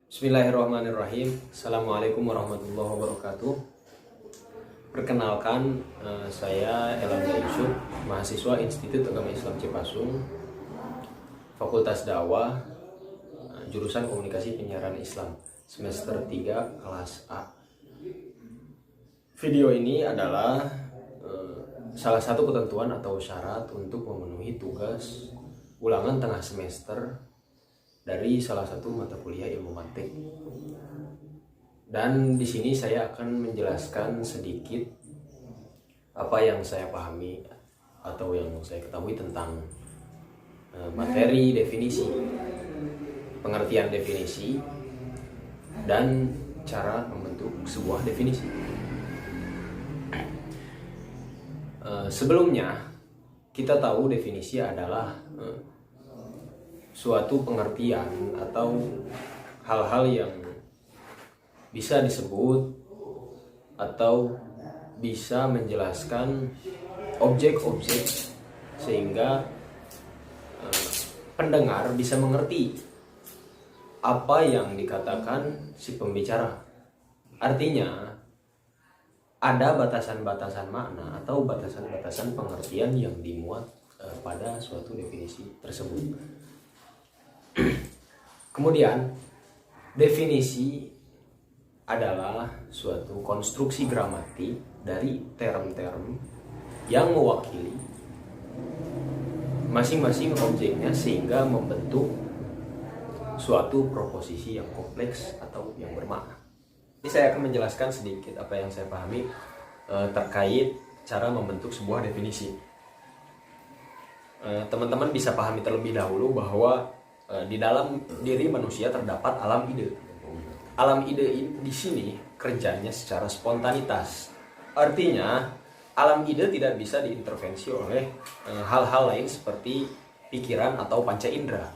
Bismillahirrahmanirrahim. Assalamualaikum warahmatullahi wabarakatuh. Perkenalkan, saya Elanda Yusuf, mahasiswa Institut Agama Islam Cipasung, Fakultas Dakwah, jurusan Komunikasi Penyiaran Islam, semester 3 kelas A. Video ini adalah salah satu ketentuan atau syarat untuk memenuhi tugas ulangan tengah semester dari salah satu mata kuliah ilmu mantik. Dan di sini saya akan menjelaskan sedikit apa yang saya pahami atau yang saya ketahui tentang materi definisi, pengertian definisi, dan cara membentuk sebuah definisi. Sebelumnya, kita tahu definisi adalah suatu pengertian atau hal-hal yang bisa disebut atau bisa menjelaskan objek-objek sehingga pendengar bisa mengerti apa yang dikatakan si pembicara. Artinya ada batasan-batasan makna atau batasan-batasan pengertian yang dimuat pada suatu definisi tersebut. Kemudian, definisi adalah suatu konstruksi gramatik dari term-term yang mewakili masing-masing objeknya sehingga membentuk suatu proposisi yang kompleks atau yang bermakna. Ini saya akan menjelaskan sedikit apa yang saya pahami terkait cara membentuk sebuah definisi. Teman-teman bisa pahami terlebih dahulu bahwa di dalam diri manusia terdapat alam ide. Alam ide di sini kerjanya secara spontanitas. Artinya, alam ide tidak bisa diintervensi oleh hal-hal lain seperti pikiran atau panca indera.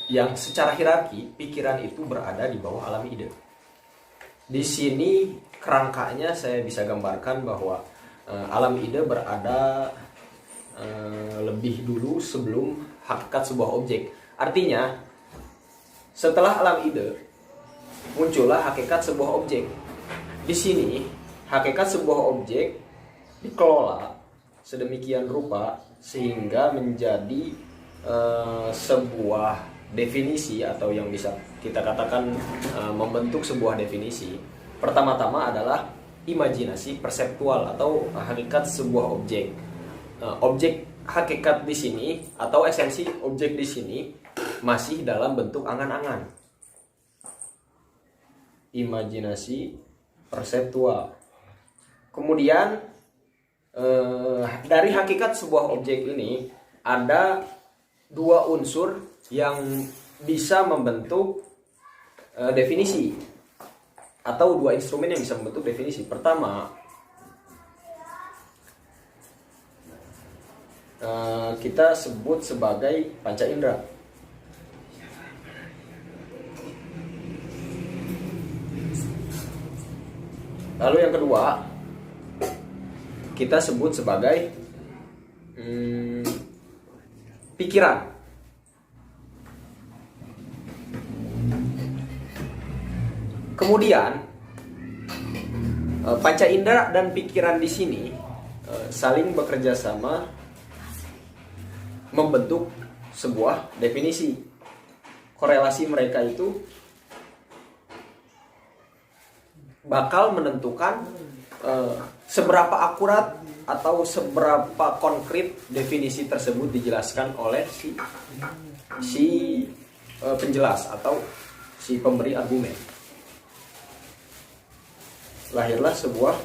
Yang secara hierarki, pikiran itu berada di bawah alam ide. Di sini kerangkanya saya bisa gambarkan bahwa alam ide berada lebih dulu sebelum hakikat sebuah objek. Artinya, setelah alam ide, muncullah hakikat sebuah objek. Di sini, hakikat sebuah objek dikelola sedemikian rupa sehingga menjadi sebuah definisi atau yang bisa kita katakan membentuk sebuah definisi. Pertama-tama adalah imajinasi perseptual atau hakikat sebuah objek. Objek hakikat di sini atau esensi objek di sini masih dalam bentuk angan-angan. Imajinasi perseptual. Kemudian dari hakikat sebuah objek ini ada dua unsur yang bisa membentuk definisi atau dua instrumen yang bisa membentuk definisi. Pertama, kita sebut sebagai panca indera. Lalu yang kedua, kita sebut sebagai pikiran. Kemudian panca indera dan pikiran di sini saling bekerja sama membentuk sebuah definisi. Korelasi mereka itu bakal menentukan seberapa akurat atau seberapa konkret definisi tersebut dijelaskan oleh si penjelas atau si pemberi argumen. Lahirlah sebuah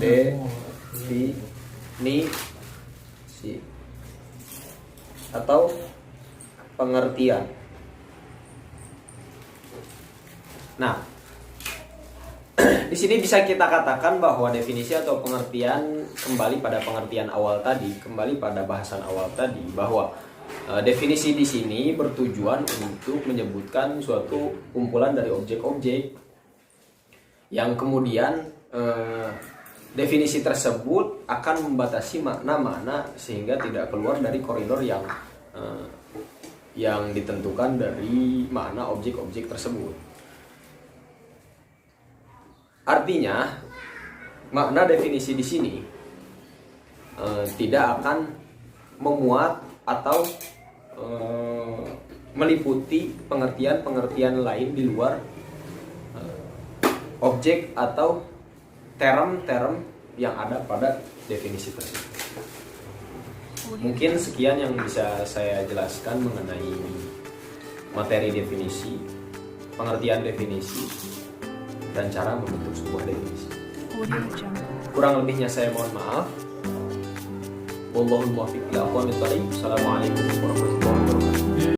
definisi atau pengertian. Nah, di sini bisa kita katakan bahwa definisi atau pengertian kembali pada pengertian awal tadi, kembali pada bahasan awal tadi, bahwa definisi di sini bertujuan untuk menyebutkan suatu kumpulan dari objek-objek yang kemudian definisi tersebut akan membatasi makna-makna sehingga tidak keluar dari koridor yang ditentukan dari makna objek-objek tersebut. Artinya, makna definisi di sini tidak akan memuat atau meliputi pengertian-pengertian lain di luar objek atau term-term yang ada pada definisi tersebut. Mungkin sekian yang bisa saya jelaskan mengenai materi definisi, pengertian definisi, dan cara membentuk sebuah definisi. Kurang lebihnya saya mohon maaf. Wallahul muwaffiq ila aqwamit thoriq. Assalamualaikum warahmatullahi wabarakatuh.